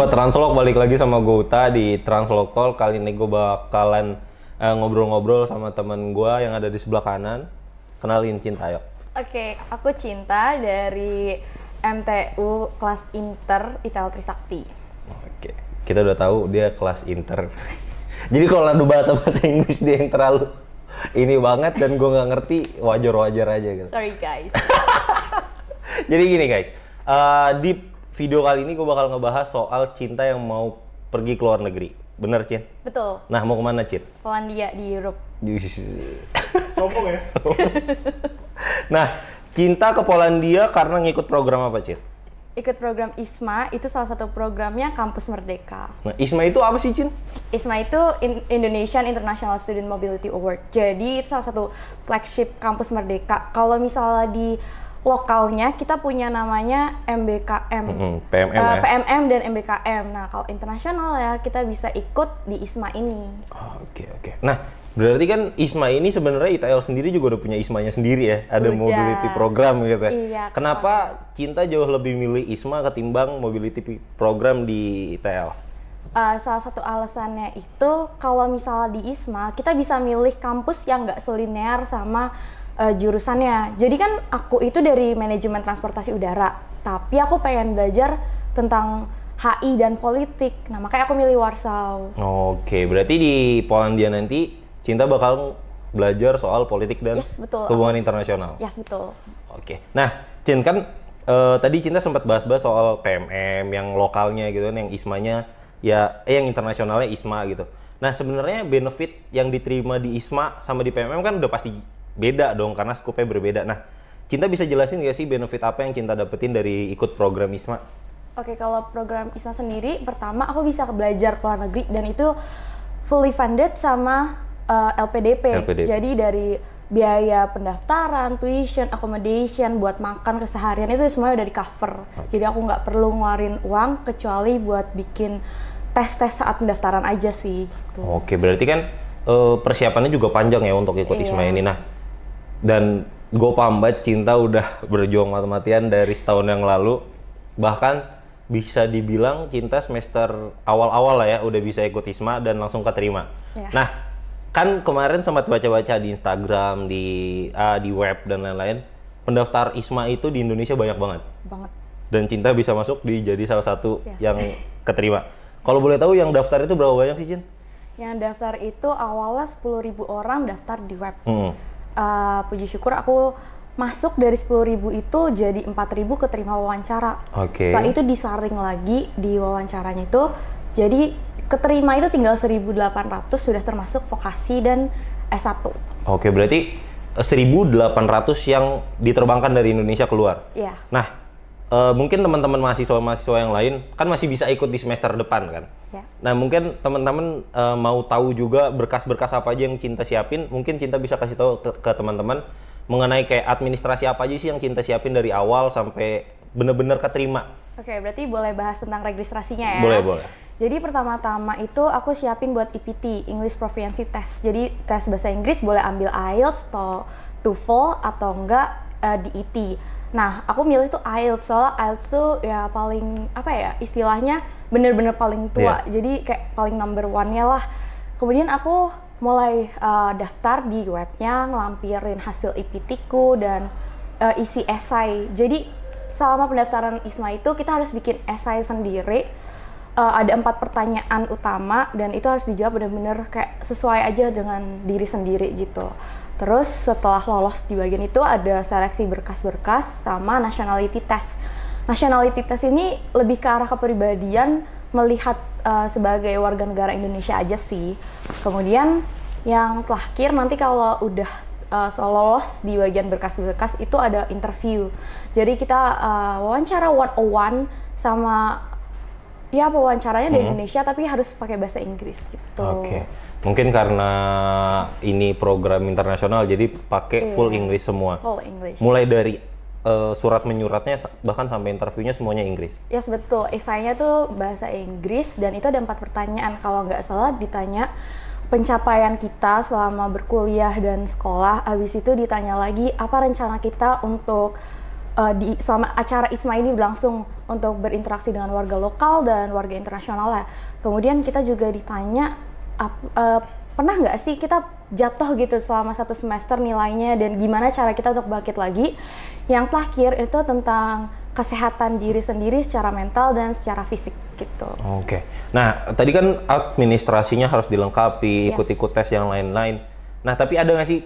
Sobat Translog, balik lagi sama gue Uta di Translog Talk. Kali ini gue bakalan ngobrol-ngobrol sama temen gue yang ada di sebelah kanan. Kenalin Cinta, yuk. Oke, aku Cinta dari MTU kelas Inter ITL Trisakti. Oke, kita udah tahu dia kelas Inter. Jadi kalau ada bahasa Inggris dia yang terlalu ini banget dan gue nggak ngerti, wajar-wajar aja gitu. Sorry guys. Jadi gini guys, di video kali ini gue bakal ngebahas soal Cinta yang mau pergi ke luar negeri. Bener, Cin? Betul. Nah, mau kemana, Cin? Polandia di Europe. Sombong ya? Nah, Cinta ke Polandia karena ngikut program apa, Cin? Ikut program ISMA, itu salah satu programnya Kampus Merdeka. Nah, ISMA itu apa sih, Cin? ISMA itu Indonesian International Student Mobility Award. Jadi itu salah satu flagship Kampus Merdeka. Kalau misalnya di lokalnya kita punya namanya MBKM, PMM ya? PMM dan MBKM. Nah kalau internasional ya kita bisa ikut di ISMA ini. Oke. Nah berarti kan ISMA ini sebenarnya ITL sendiri juga udah punya ISMA-nya sendiri ya, ada Udah. mobility program gitu ya. Iya, Kenapa Cinta jauh lebih milih ISMA ketimbang mobility program di ITL? Salah satu alasannya itu kalau misalnya di ISMA kita bisa milih kampus yang nggak selinear sama jurusannya. Jadi kan aku itu dari manajemen transportasi udara, tapi aku pengen belajar tentang HI dan politik. Nah makanya aku milih Warsaw. Oke, berarti di Polandia nanti Cinta bakal belajar soal politik dan Yes, betul. hubungan internasional. Yes betul. Oke. Nah, Cin kan tadi Cinta sempat bahas-bahas soal PMM yang lokalnya gitu kan, yang ISMA-nya ya yang internasionalnya ISMA gitu. Nah, sebenarnya benefit yang diterima di ISMA sama di PMM kan udah pasti beda dong karena skupnya berbeda. Nah, Cinta bisa jelasin nggak sih benefit apa yang Cinta dapetin dari ikut program ISMA? Oke, kalau program ISMA sendiri, pertama aku bisa belajar ke luar negeri dan itu fully funded sama LPDP. Jadi dari biaya pendaftaran, tuition, accommodation, buat makan keseharian itu semuanya udah di cover. Jadi aku nggak perlu ngeluarin uang kecuali buat bikin tes-tes saat pendaftaran aja sih. Gitu. Oke, berarti kan persiapannya juga panjang ya untuk ikut ISMA ini. Nah, dan gue paham banget Cinta udah berjuang mati-matian dari setahun yang lalu. Bahkan bisa dibilang Cinta semester awal-awal lah ya udah bisa ikut ISMA dan langsung keterima. Yeah. Nah, kan kemarin sempat baca-baca di Instagram, di web dan lain-lain, pendaftar ISMA itu di Indonesia banyak banget. Dan Cinta bisa masuk jadi salah satu yang keterima. Kalau boleh tahu yang daftar itu berapa banyak sih, Cin? Yang daftar itu awalnya 10.000 orang daftar di web. Puji syukur aku masuk dari 10.000 itu jadi 4.000 keterima wawancara. Setelah itu disaring lagi di wawancaranya itu, jadi keterima itu tinggal 1.800 sudah termasuk vokasi dan S1. Oke, berarti 1.800 yang diterbangkan dari Indonesia keluar. Iya. Nah, mungkin teman-teman mahasiswa yang lain kan masih bisa ikut di semester depan kan. Ya. Nah mungkin teman-teman mau tahu juga berkas-berkas apa aja yang Cinta siapin. Mungkin Cinta bisa kasih tahu ke teman-teman mengenai kayak administrasi apa aja sih yang Cinta siapin dari awal sampai bener-bener keterima. Oke, berarti boleh bahas tentang registrasinya ya? Boleh. Jadi pertama-tama itu aku siapin buat EPT, English Proficiency Test. Jadi tes bahasa Inggris boleh ambil IELTS atau TOEFL atau enggak DET. Nah, aku milih tuh IELTS, soalnya IELTS tuh ya paling, apa ya, istilahnya bener-bener paling tua, jadi kayak paling number one-nya lah. Kemudian aku mulai daftar di webnya, ngelampirin hasil EPT-ku dan isi esai. Jadi selama pendaftaran ISMA itu kita harus bikin esai sendiri, ada 4 pertanyaan utama dan itu harus dijawab bener-bener kayak sesuai aja dengan diri sendiri gitu. Terus setelah lolos di bagian itu ada seleksi berkas-berkas sama nationality test. Nationality test ini lebih ke arah kepribadian, melihat sebagai warga negara Indonesia aja sih. Kemudian yang terakhir nanti kalau udah lolos di bagian berkas-berkas itu ada interview. Jadi kita wawancara 101 sama ya wawancaranya di Indonesia tapi harus pakai bahasa Inggris gitu. Oke. Mungkin karena ini program internasional jadi pakai full English semua. Full English. Mulai dari surat menyuratnya bahkan sampai interviewnya semuanya Inggris. Yes, betul. Esainya tuh bahasa Inggris dan itu ada 4 pertanyaan. Kalau nggak salah ditanya pencapaian kita selama berkuliah dan sekolah. Habis itu ditanya lagi apa rencana kita untuk selama acara ISMA ini berlangsung untuk berinteraksi dengan warga lokal dan warga internasional ya. Kemudian kita juga ditanya pernah nggak sih kita jatuh gitu selama 1 semester nilainya dan gimana cara kita untuk bangkit lagi. Yang terakhir itu tentang kesehatan diri sendiri secara mental dan secara fisik gitu. Oke. Nah, tadi kan administrasinya harus dilengkapi, Yes. ikut-ikut tes yang lain-lain. Nah, tapi ada nggak sih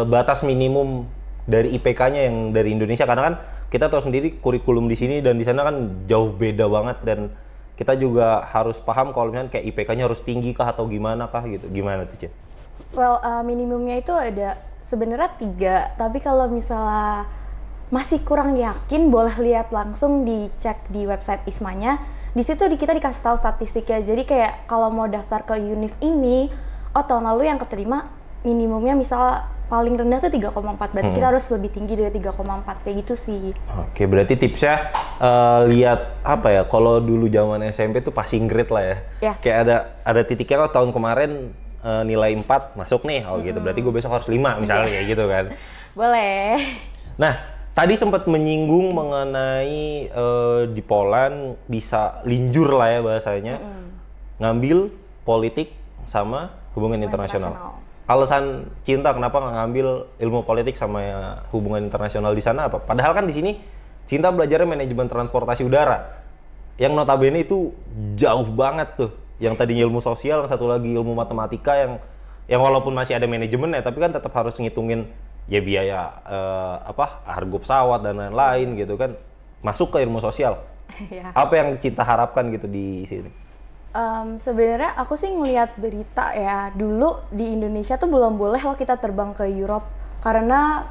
batas minimum dari IPK-nya yang dari Indonesia? Karena kan kita tahu sendiri kurikulum di sini dan di sana kan jauh beda banget dan kita juga harus paham kalau misalnya kayak IPK-nya harus tinggi kah atau gimana kah gitu. Gimana tuh, Cin? Well, minimumnya itu ada sebenarnya 3, tapi kalau misalnya masih kurang yakin, boleh lihat langsung dicek di website ISMA-nya. Di situ kita dikasih tahu statistiknya. Jadi kayak kalau mau daftar ke univ ini, tahun lalu yang keterima minimumnya misal paling rendah tuh 3,4, berarti kita harus lebih tinggi dari 3,4 kayak gitu sih. Oke, berarti tipsnya lihat apa ya? Kalau dulu zaman SMP tuh passing grade lah ya. Yes. Kayak ada titiknya kalau tahun kemarin nilai 4 masuk nih, gitu. Berarti gue besok harus 5 misalnya kayak gitu kan. Boleh. Nah, tadi sempat menyinggung mengenai di Poland bisa linjur lah ya bahasanya, ngambil politik sama hubungan internasional. Alasan Cinta kenapa nggak ngambil ilmu politik sama hubungan internasional di sana apa? Padahal kan di sini Cinta belajarnya manajemen transportasi udara, yang notabene itu jauh banget tuh. Yang tadinya ilmu sosial, yang satu lagi ilmu matematika yang walaupun masih ada manajemennya, tapi kan tetap harus ngitungin ya biaya harga pesawat dan lain-lain gitu kan, masuk ke ilmu sosial. Ya. Apa yang Cinta harapkan gitu di sini? Sebenarnya aku sih ngelihat berita ya, dulu di Indonesia tuh belum boleh loh kita terbang ke Europe karena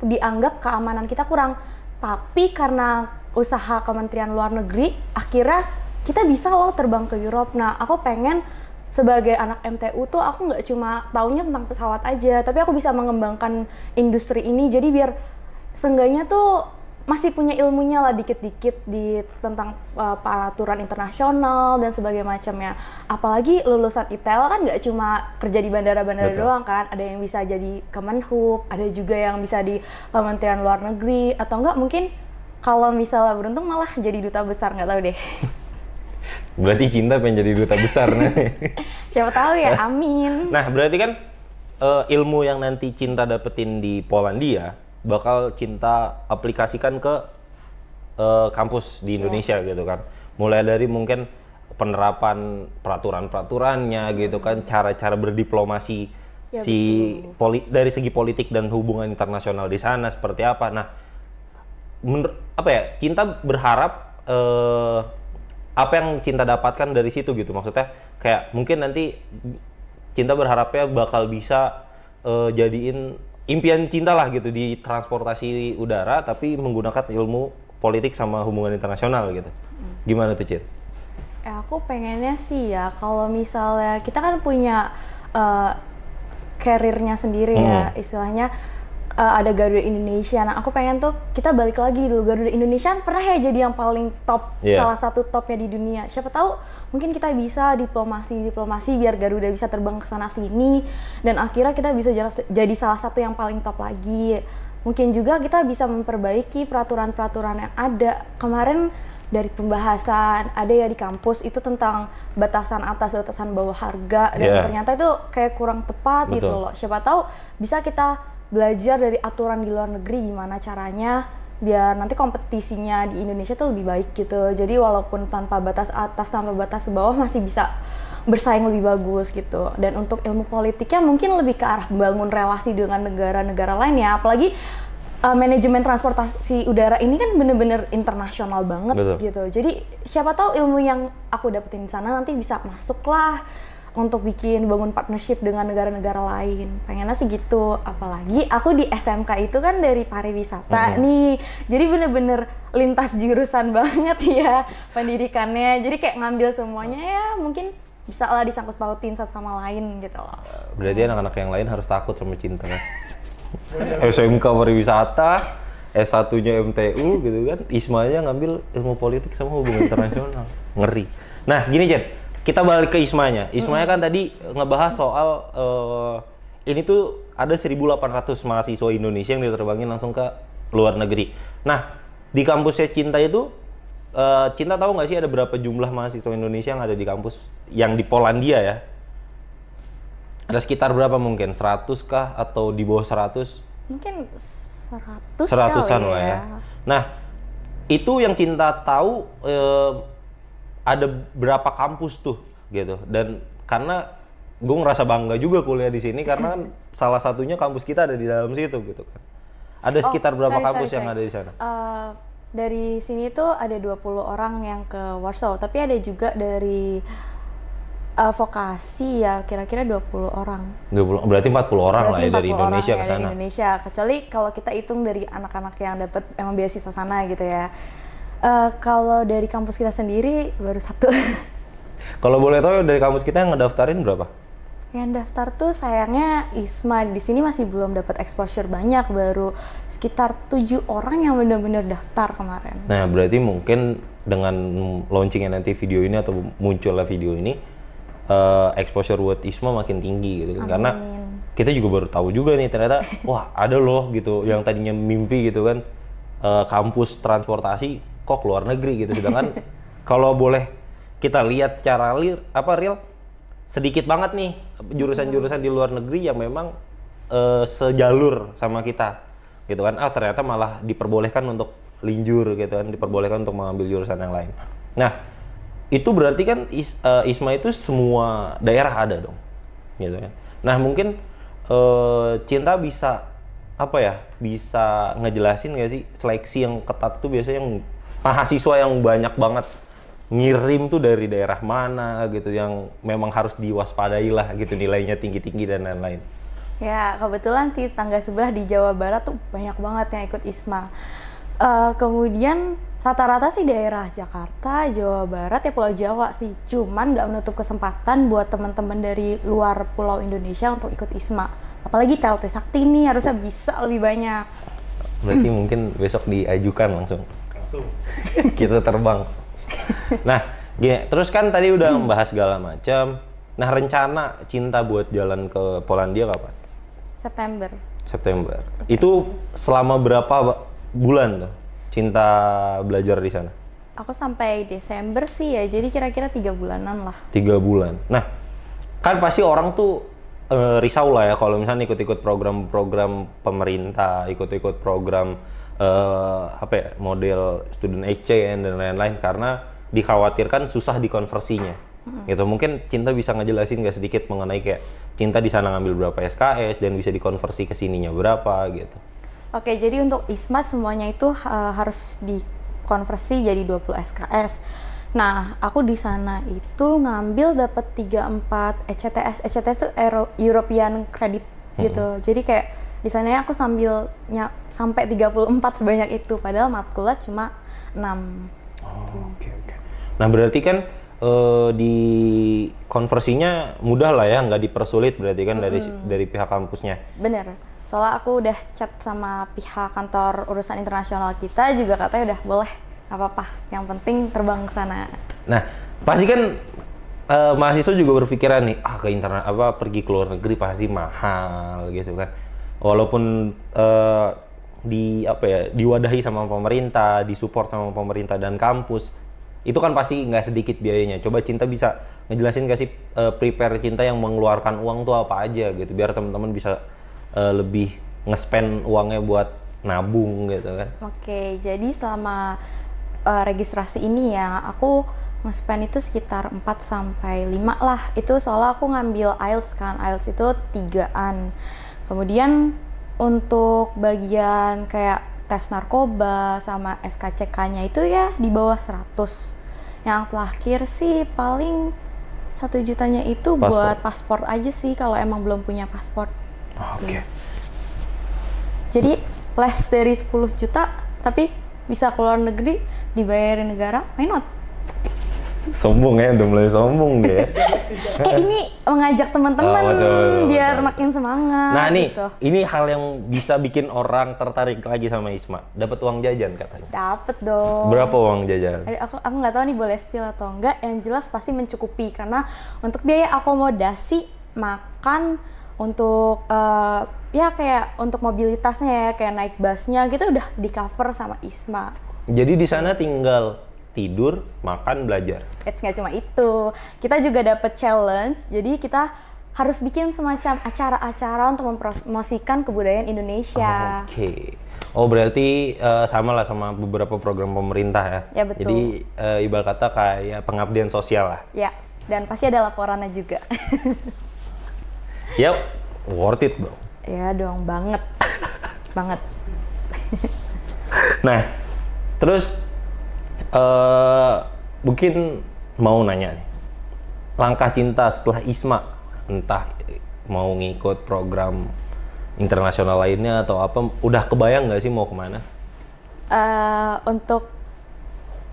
dianggap keamanan kita kurang. Tapi karena usaha Kementerian Luar Negeri, akhirnya kita bisa loh terbang ke Europe. Nah, aku pengen sebagai anak MTU tuh aku nggak cuma taunya tentang pesawat aja, tapi aku bisa mengembangkan industri ini. Jadi biar seenggaknya tuh masih punya ilmunya lah dikit-dikit tentang peraturan internasional dan sebagainya macamnya. Apalagi lulusan ITEL kan nggak cuma kerja di bandara-bandara doang kan, ada yang bisa jadi Kemenhub, ada juga yang bisa di Kementerian Luar Negeri, atau enggak mungkin kalau misalnya beruntung malah jadi duta besar, nggak tahu deh. Berarti Cinta pengen jadi duta besar nih. Siapa tahu ya, amin. Nah, berarti kan ilmu yang nanti Cinta dapetin di Polandia bakal Cinta aplikasikan ke kampus di Indonesia gitu kan. Mulai dari mungkin penerapan peraturan-peraturannya gitu kan, cara-cara berdiplomasi Ya, dari segi politik dan hubungan internasional di sana seperti apa. Nah, Cinta berharap apa yang Cinta dapatkan dari situ gitu, maksudnya kayak mungkin nanti Cinta berharapnya bakal bisa jadiin impian Cinta lah gitu di transportasi udara tapi menggunakan ilmu politik sama hubungan internasional gitu. Gimana tuh, Cin? Aku pengennya sih ya kalau misalnya kita kan punya karirnya sendiri ya, istilahnya ada Garuda Indonesia. Nah, aku pengen tuh kita balik lagi dulu. Garuda Indonesia kan pernah ya jadi yang paling top, salah satu topnya di dunia. Siapa tahu mungkin kita bisa diplomasi biar Garuda bisa terbang ke sana sini dan akhirnya kita bisa jadi salah satu yang paling top lagi. Mungkin juga kita bisa memperbaiki peraturan-peraturan yang ada. Kemarin dari pembahasan ada ya di kampus itu tentang batasan atas, batasan bawah harga dan ternyata itu kayak kurang tepat. Betul. Gitu loh. Siapa tahu bisa kita belajar dari aturan di luar negeri gimana caranya biar nanti kompetisinya di Indonesia tuh lebih baik gitu. Jadi walaupun tanpa batas atas, tanpa batas bawah masih bisa bersaing lebih bagus gitu. Dan untuk ilmu politiknya mungkin lebih ke arah membangun relasi dengan negara-negara lain ya. Apalagi manajemen transportasi udara ini kan bener-bener internasional banget. Betul. Gitu. Jadi siapa tahu ilmu yang aku dapetin di sana nanti bisa masuk lah untuk bangun partnership dengan negara-negara lain. Pengennya sih gitu. Apalagi aku di SMK itu kan dari pariwisata nih. Jadi bener-bener lintas jurusan banget ya pendidikannya. Jadi kayak ngambil semuanya ya mungkin bisa lah disangkut pautin satu sama lain gitu loh. Berarti anak-anak yang lain harus takut sama Cinta kan? SMK pariwisata, S1-nya MTU gitu kan, ISMA-nya ngambil ilmu politik sama hubungan internasional. Ngeri. Nah, gini Jen, kita balik ke ISMA-nya. ISMA-nya kan tadi ngebahas soal ini tuh ada 1.800 mahasiswa Indonesia yang diterbangin langsung ke luar negeri. Nah, di kampusnya Cinta itu, Cinta tahu nggak sih ada berapa jumlah mahasiswa Indonesia yang ada di kampus yang di Polandia ya? Ada sekitar berapa mungkin? 100 kah atau di bawah 100? Mungkin 100 Seratusan kali lah ya. ya. Nah, itu yang Cinta tahu ada berapa kampus tuh gitu. Dan karena gue ngerasa bangga juga kuliah di sini karena kan salah satunya kampus kita ada di dalam situ gitu kan. Ada sekitar berapa kampus yang ada di sana? Dari sini tuh ada 20 orang yang ke Warsaw, tapi ada juga dari vokasi ya kira-kira 20 orang. 20, berarti 40 orang lah ya dari 40 Indonesia orang ke ya dari sana. Indonesia, kecuali kalau kita hitung dari anak-anak yang dapat emang beasiswa sana gitu ya. Kalau dari kampus kita sendiri baru 1. Kalau boleh tahu dari kampus kita yang ngedaftarin berapa? Yang daftar tuh sayangnya ISMA di sini masih belum dapat exposure banyak, baru sekitar 7 orang yang benar-benar daftar kemarin. Nah, berarti mungkin dengan launchingnya nanti video ini atau munculnya video ini, exposure buat ISMA makin tinggi gitu kan. Karena kita juga baru tahu juga nih ternyata, wah ada loh gitu yang tadinya mimpi gitu kan, kampus transportasi kok keluar negeri gitu. Sedangkan kalau boleh kita lihat secara real, sedikit banget nih jurusan-jurusan di luar negeri yang memang sejalur sama kita gitu kan. Ternyata malah diperbolehkan untuk linjur gitu kan, diperbolehkan untuk mengambil jurusan yang lain. Nah, itu berarti kan ISMA itu semua daerah ada dong gitu kan. Nah, mungkin Cinta bisa bisa ngejelasin nggak sih seleksi yang ketat tuh biasanya yang mahasiswa yang banyak banget ngirim tuh dari daerah mana gitu yang memang harus diwaspadai lah gitu, nilainya tinggi-tinggi dan lain-lain. Ya, kebetulan di tangga sebelah di Jawa Barat tuh banyak banget yang ikut ISMA. Kemudian rata-rata sih daerah Jakarta, Jawa Barat ya Pulau Jawa sih. Cuman nggak menutup kesempatan buat teman-teman dari luar Pulau Indonesia untuk ikut ISMA. Apalagi TLT Sakti nih harusnya bisa lebih banyak. Berarti mungkin besok diajukan langsung. Kita terbang. Nah, gini, terus kan tadi udah membahas segala macam. Nah, rencana Cinta buat jalan ke Polandia kapan? September. Itu selama berapa bulan tuh Cinta belajar di sana? Aku sampai Desember sih ya, jadi kira-kira 3 bulanan lah. 3 bulan. Nah, kan pasti orang tuh risau lah ya kalau misalnya ikut-ikut program-program pemerintah, ikut-ikut program model student exchange dan lain-lain karena dikhawatirkan susah dikonversinya. Gitu. Mungkin Cinta bisa ngejelasin nggak sedikit mengenai kayak Cinta di sana ngambil berapa SKS dan bisa dikonversi ke sininya berapa gitu. Oke, jadi untuk ISMA semuanya itu harus dikonversi jadi 20 SKS. Nah, aku di sana itu ngambil dapat 34 ECTS. ECTS itu European Credit gitu. Jadi kayak di sana aku sampai 34 sebanyak itu, padahal matkulnya cuma 6. Oke. Nah, berarti kan di konversinya mudah lah ya, nggak dipersulit berarti kan dari pihak kampusnya. Bener, soalnya aku udah chat sama pihak kantor urusan internasional kita juga katanya udah boleh, apa-apa, yang penting terbang ke sana. Nah, pasti kan mahasiswa juga berpikiran nih, pergi ke luar negeri pasti mahal gitu kan. Walaupun diwadahi sama pemerintah, disupport sama pemerintah dan kampus, itu kan pasti nggak sedikit biayanya. Coba Cinta bisa ngejelasin nggak sih prepare Cinta yang mengeluarkan uang tuh apa aja gitu, biar teman-teman bisa lebih nge-spend uangnya buat nabung gitu kan. Oke, jadi selama registrasi ini ya, aku nge-spend itu sekitar 4-5 lah. Itu soalnya aku ngambil IELTS kan, IELTS itu 3-an. Kemudian untuk bagian kayak tes narkoba sama SKCK-nya itu ya di bawah 100. Yang terakhir sih paling 1 jutanya itu buat paspor aja sih kalau emang belum punya paspor. Oke. Jadi less dari 10 juta tapi bisa keluar negeri dibayarin negara, why not? Sombong ya, udah mulai sombong ya. Ini mengajak teman-teman biar makin semangat. Nah gitu. ini hal yang bisa bikin orang tertarik lagi sama ISMA. Dapat uang jajan katanya. Dapet dong. Berapa uang jajan? Aku nggak tahu nih boleh spill atau enggak. Yang jelas pasti mencukupi karena untuk biaya akomodasi, makan, untuk ya kayak untuk mobilitasnya ya, kayak naik busnya gitu udah di cover sama ISMA. Jadi di sana tinggal tidur, makan, belajar. Nggak cuma itu, kita juga dapat challenge. Jadi kita harus bikin semacam acara-acara untuk mempromosikan kebudayaan Indonesia. Oke. Oh berarti sama lah sama beberapa program pemerintah ya. Ya, betul. Jadi ibarat kata kayak pengabdian sosial lah. Ya, dan pasti ada laporannya juga. Ya, worth it dong. Ya dong, banget. Banget. Nah, terus mungkin mau nanya nih, langkah Cinta setelah ISMA, entah mau ngikut program internasional lainnya atau apa, udah kebayang nggak sih mau kemana? Untuk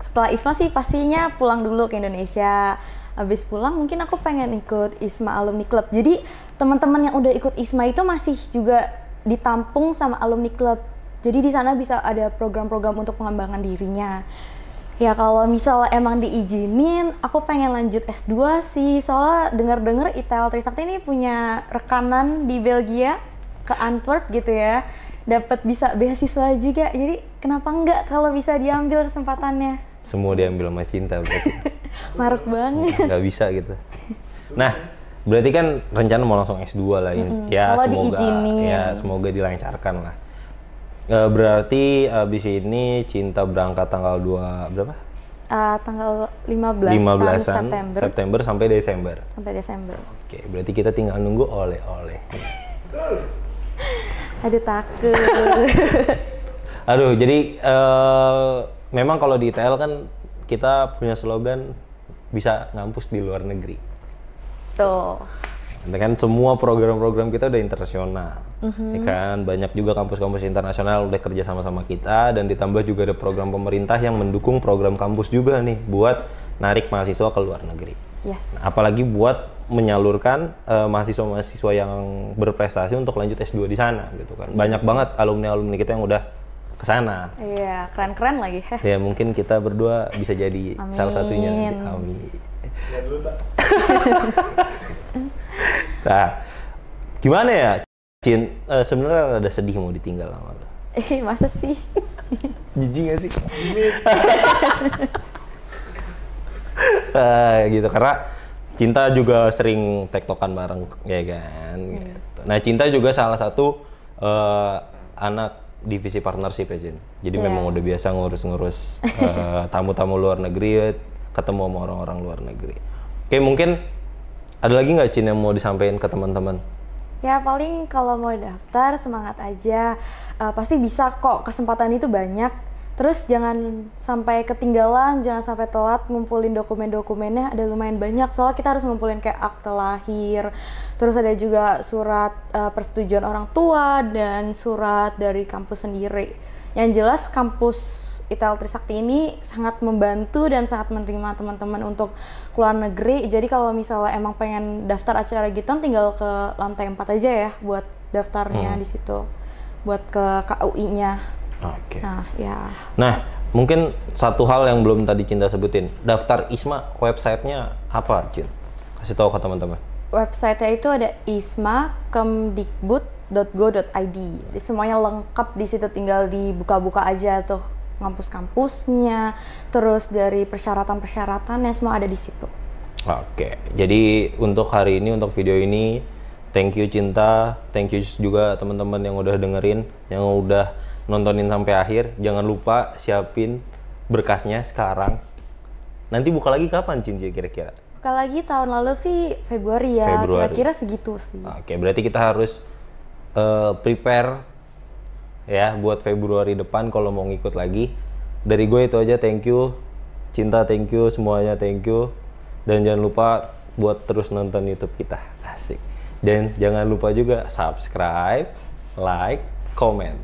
setelah ISMA sih pastinya pulang dulu ke Indonesia. Habis pulang mungkin aku pengen ikut ISMA Alumni Club. Jadi teman-teman yang udah ikut ISMA itu masih juga ditampung sama Alumni Club. Jadi di sana bisa ada program-program untuk pengembangan dirinya. Ya kalau misalnya emang diizinin, aku pengen lanjut S2 sih. Soalnya dengar-dengar ITL Trisakti ini punya rekanan di Belgia, ke Antwerp gitu ya. Dapat bisa beasiswa juga. Jadi kenapa enggak kalau bisa diambil kesempatannya? Semua diambil sama Cinta berarti. Maruk banget. Nggak bisa gitu. Nah, berarti kan rencana mau langsung S2 lah ini. Ya Kalau semoga diizinin. ya semoga dilancarkan lah. Berarti abis ini Cinta berangkat tanggal 2 berapa? Tanggal 15-an September sampai Desember. Sampai Desember. Oke, berarti kita tinggal nunggu oleh-oleh. Aduh takut. Aduh, jadi memang kalau di ITL kan kita punya slogan bisa ngampus di luar negeri. Tuh. Kan semua program-program kita udah internasional, ya kan banyak juga kampus-kampus internasional udah kerja sama-sama kita dan ditambah juga ada program pemerintah yang mendukung program kampus juga nih buat narik mahasiswa ke luar negeri. Yes. Nah, apalagi buat menyalurkan mahasiswa-mahasiswa yang berprestasi untuk lanjut S2 di sana gitu kan. Banyak banget alumni-alumni kita yang udah ke sana. Iya, keren-keren lagi. Ya mungkin kita berdua bisa jadi salah satunya. Amin. Ya dulu tak. Nah, gimana ya, Cin? Sebenarnya ada sedih mau ditinggal sama lo. Masa sih? Jijik gak sih? Gitu, karena Cinta juga sering tektokan bareng, ya kan? Yes. Gitu. Nah, Cinta juga salah satu anak divisi partnership ya, Cin. Jadi memang udah biasa ngurus-ngurus tamu-tamu luar negeri, ketemu sama orang-orang luar negeri. Oke, mungkin ada lagi nggak, Cin, yang mau disampaikan ke teman-teman? Ya paling kalau mau daftar semangat aja, pasti bisa kok, kesempatan itu banyak. Terus jangan sampai ketinggalan, jangan sampai telat ngumpulin dokumen-dokumennya, ada lumayan banyak. Soalnya kita harus ngumpulin kayak akte lahir, terus ada juga surat persetujuan orang tua dan surat dari kampus sendiri. Yang jelas kampus ITL Trisakti ini sangat membantu dan sangat menerima teman-teman untuk keluar negeri. Jadi kalau misalnya emang pengen daftar acara gitu, tinggal ke lantai 4 aja ya buat daftarnya di situ, buat ke KUI-nya. Oke. Nah, ya. Nah, mungkin satu hal yang belum tadi Cinta sebutin, daftar ISMA websitenya apa, Cin? Kasih tahu ke teman-teman. Website-nya itu ada isma.kemdikbud.go.id. Semuanya lengkap di situ, tinggal dibuka-buka aja tuh kampus-kampusnya, terus dari persyaratan-persyaratannya semua ada di situ. Oke, jadi untuk hari ini, untuk video ini, thank you Cinta, thank you juga teman-teman yang udah dengerin, yang udah nontonin sampai akhir. Jangan lupa siapin berkasnya sekarang. Nanti buka lagi kapan, Cin, kira-kira? Buka lagi tahun lalu sih Februari ya, kira-kira segitu sih. Oke, berarti kita harus prepare ya buat Februari depan kalau mau ngikut lagi. Dari gue itu aja, thank you Cinta, thank you semuanya, thank you. Dan jangan lupa buat terus nonton YouTube kita. Asik. Dan jangan lupa juga subscribe, like, comment.